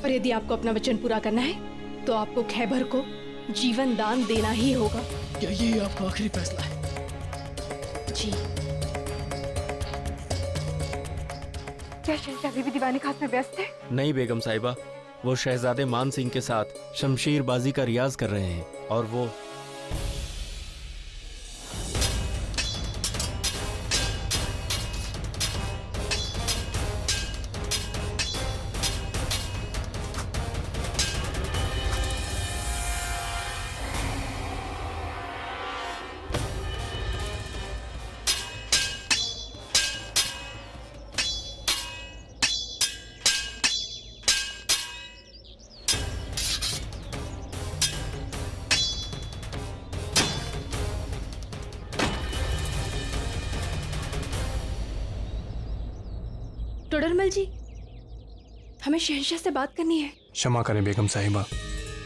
और यदि आपको अपना वचन पूरा करना है तो आपको खैबर को जीवन दान देना ही होगा। क्या यही आपका आखिरी फैसला है? जी। क्या शहंशाह अभी भी दीवाने खास में व्यस्त है? नहीं बेगम साहिबा, वो शहजादे मान सिंह के साथ शमशीरबाजी का रियाज कर रहे हैं और वो टोडरमल जी, हमें शहंशाह से बात करनी है। क्षमा करें बेगम साहिबा,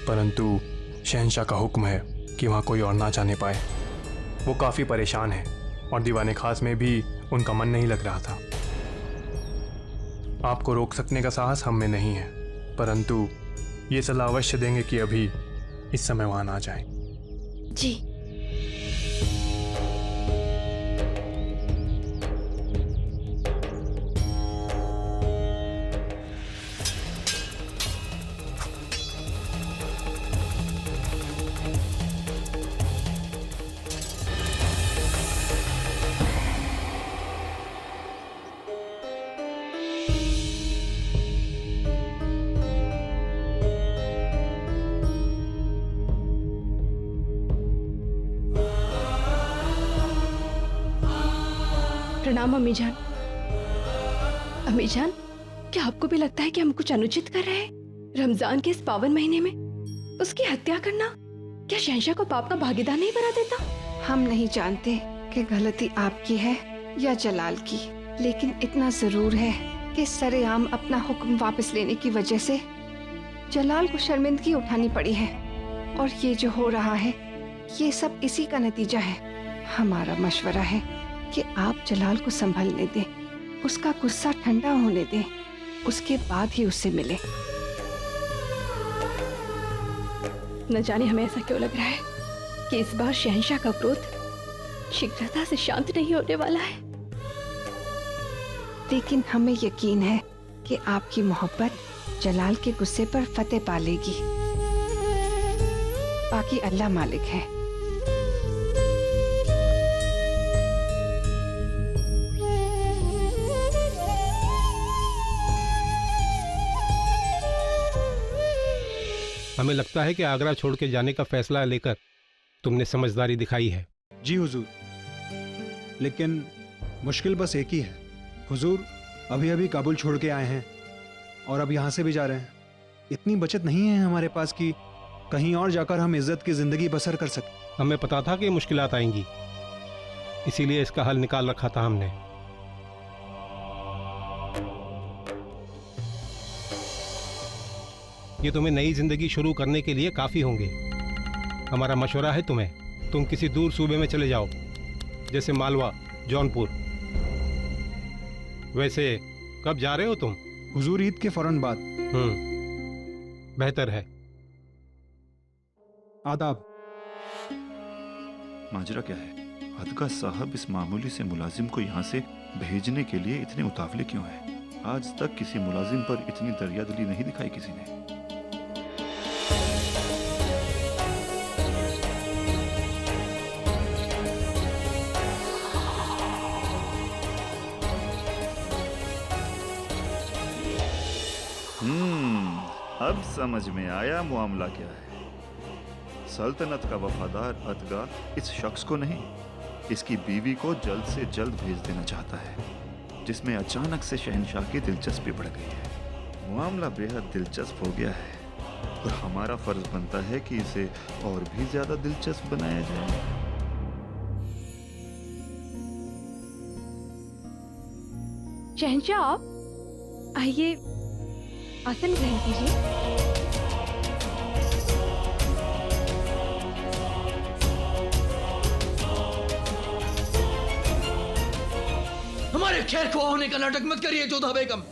परंतु शहंशाह का हुक्म है कि वहाँ कोई और ना जाने पाए। वो काफ़ी परेशान है और दीवाने खास में भी उनका मन नहीं लग रहा था। आपको रोक सकने का साहस हम में नहीं है, परंतु ये सलाह अवश्य देंगे कि अभी इस समय वहाँ ना जाएं। जी। प्रणाम अम्मी जान। अम्मी जान, क्या आपको भी लगता है कि हम कुछ अनुचित कर रहे हैं? रमजान के इस पावन महीने में उसकी हत्या करना क्या शहंशाह को पाप का भागीदार नहीं बना देता? हम नहीं जानते कि गलती आपकी है या जलाल की, लेकिन इतना जरूर है कि सरेआम अपना हुक्म वापस लेने की वजह से जलाल को शर्मिंदगी उठानी पड़ी है। और ये जो हो रहा है ये सब इसी का नतीजा है। हमारा मशवरा है कि आप जलाल को संभलने दें, उसका गुस्सा ठंडा होने दें, उसके बाद ही उससे मिले। न जाने हमें ऐसा क्यों लग रहा है कि इस बार शहंशाह का क्रोध शीघ्रता से शांत नहीं होने वाला है। लेकिन हमें यकीन है कि आपकी मोहब्बत जलाल के गुस्से पर फतेह पा लेगी। बाकी अल्लाह मालिक है। हमें लगता है कि आगरा छोड़ के जाने का फैसला लेकर तुमने समझदारी दिखाई है। जी हुजूर, लेकिन मुश्किल बस एक ही है। हुजूर अभी अभी काबुल छोड़ के आए हैं और अब यहाँ से भी जा रहे हैं। इतनी बचत नहीं है हमारे पास कि कहीं और जाकर हम इज्जत की जिंदगी बसर कर सकें। हमें पता था कि मुश्किलात आएंगी, इसीलिए इसका हल निकाल रखा था हमने। ये तुम्हें नई जिंदगी शुरू करने के लिए काफी होंगे। हमारा मशवरा है तुम्हें, तुम किसी दूर सूबे में चले जाओ, जैसे मालवा, जौनपुर। वैसे कब जा रहे हो तुम? हुजूर ईद के फौरन बाद। बेहतर है। आदाब। माजरा क्या है? हदका साहब इस मामूली से मुलाजिम को यहाँ से भेजने के लिए इतने उतावले क्यों हैं? आज तक किसी मुलाजिम पर इतनी दरियादिली नहीं दिखाई किसी ने। अब समझ में आया मामला क्या है। सल्तनत का वफादार अतगा इस शख्स को नहीं, इसकी बीवी को जल्द से जल्द भेज देना चाहता है, जिसमें अचानक से शहंशाह की दिलचस्पी बढ़ गई है। मामला बेहद दिलचस्प हो गया है और हमारा फर्ज बनता है कि इसे और भी ज्यादा दिलचस्प बनाया जाए। शहंशाह आप आइए, आसन ग्रहण कीजिए। हमारे खैर ख्वाह होने का नाटक मत करिए जोधा बेगम।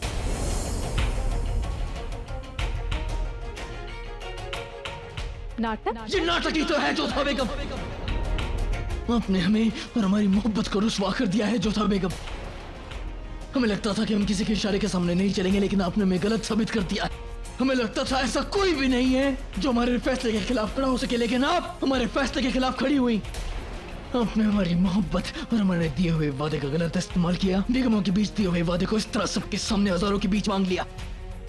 नाटक? ये नाटक ही तो है जोधा बेगम। आपने हमें और हमारी मोहब्बत को रुसवा कर दिया है जोधा बेगम। हमें लगता था कि हम किसी के इशारे के सामने नहीं चलेंगे, लेकिन आपने हमें गलत साबित कर दिया है। हमें लगता था ऐसा कोई भी नहीं है जो हमारे फैसले के खिलाफ खड़ा हो सके, लेकिन आप हमारे फैसले के खिलाफ खड़ी हुई। आपने हमारी मोहब्बत और हमारे दिए हुए वादे का गलत इस्तेमाल किया। बेगमों के बीच दिए हुए वादे को इस तरह सबके सामने हजारों के बीच मांग लिया।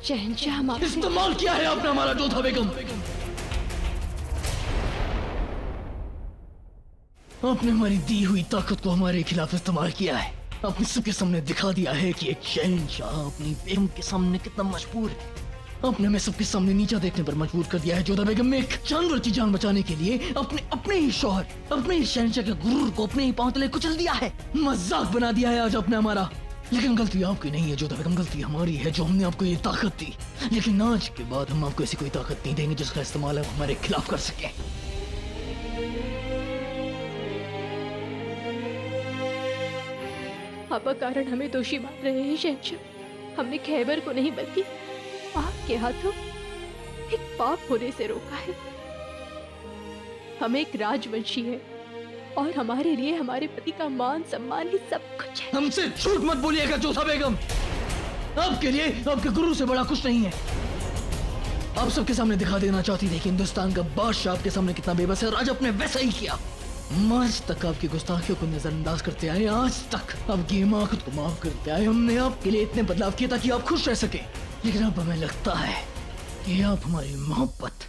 शहंशाह, हम आपसे इस्तेमाल किया है आपने हमारा जोधा बेगम। आपने हमारी दी हुई ताकत को हमारे खिलाफ इस्तेमाल किया है। आपने सबके सामने दिखा दिया है कि एक शहंशाह अपनी बेगम के सामने कितना मजबूर है। आपने हमें सबके सामने नीचा देखने पर मजबूर कर दिया है। जोधा बेगम में एक जानवर की जान बचाने के लिए अपने ही शौहर, अपने ही शहंशाह के गुरूर को अपने ही पांव तले कुचल दिया है, मजाक बना दिया है आज आपने हमारा। लेकिन गलती आपकी नहीं है जोधा बेगम, गलती हमारी है जो हमने आपको ये ताकत दी। लेकिन आज के बाद हम आपको ऐसी कोई ताकत नहीं देंगे जिसका इस्तेमाल आप हमारे खिलाफ कर सके। आपका कारण हमें दोषी मान रहे हैं शहंशाह। हमने खैबर को नहीं बल्कि आपके हाथों एक पाप होने से रोका है। हम एक राजवंशी है और हमारे लिए हमारे पति का मान सम्मान ही सब कुछ है। हमसे झूठ मत बोलिएगा जोधा बेगम। आपके लिए आपके गुरु से बड़ा कुछ नहीं है। आप सबके सामने दिखा देना चाहती थी कि हिंदुस्तान का बादशाह आपके सामने कितना बेबस है, और आज आपने वैसा ही किया। आज तक आपकी गुस्ताखियों को नजरअंदाज करते आए, आज तक आपकी हिमाकत को माफ करते आए। हमने आपके लिए इतने बदलाव किए ताकि आप खुश रह सके, लेकिन अब हमें लगता है कि आप हमारी मोहब्बत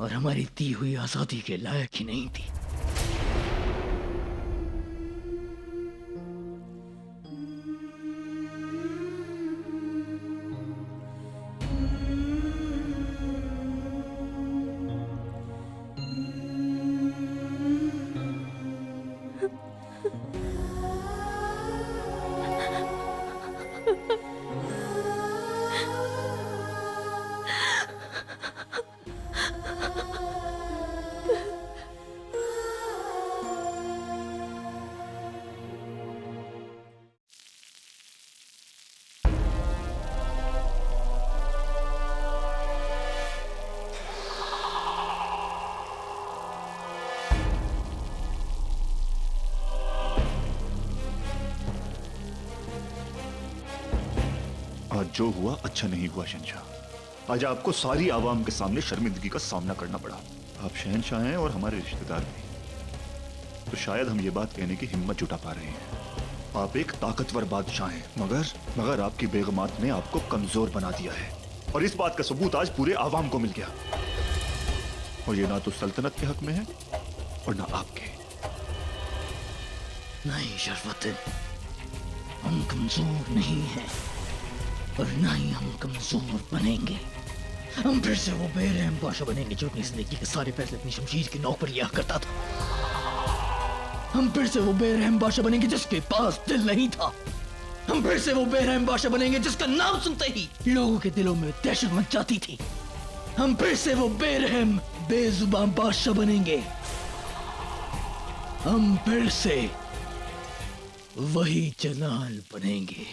और हमारी दी हुई आजादी के लायक ही नहीं थी। आज जो हुआ अच्छा नहीं हुआ शहंशाह। आज आपको सारी आवाम के सामने शर्मिंदगी का सामना करना पड़ा। आप शहंशाह हैं और हमारे रिश्तेदार भी, तो शायद हम ये बात कहने की हिम्मत जुटा पा रहे हैं। आप एक ताकतवर बादशाह हैं, मगर आपकी बेगमात ने आपको कमजोर बना दिया है, और इस बात का सबूत आज पूरे आवाम को मिल गया। और ये ना तो सल्तनत के हक में है और ना आपके। नहीं शरफुद्दीन, हम कमजोर नहीं हैं और ना ही हम कमजोर बनेंगे। हम फिर से वो बेरहम बादशाह बनेंगे जो अपनी जिंदगी के सारे फैसले अपनी शमशीर की नोक पर लिया करता था। हम फिर से वो बेरहम बादशाह बनेंगे जिसके पास दिल नहीं था। हम फिर से वो बेरहम बादशाह बनेंगे जिसका नाम सुनते ही लोगों के दिलों में दहशत मच जाती थी। हम फिर से वो बेरहम बेजुबान बादशाह बनेंगे। हम फिर से वही जलाल बनेंगे।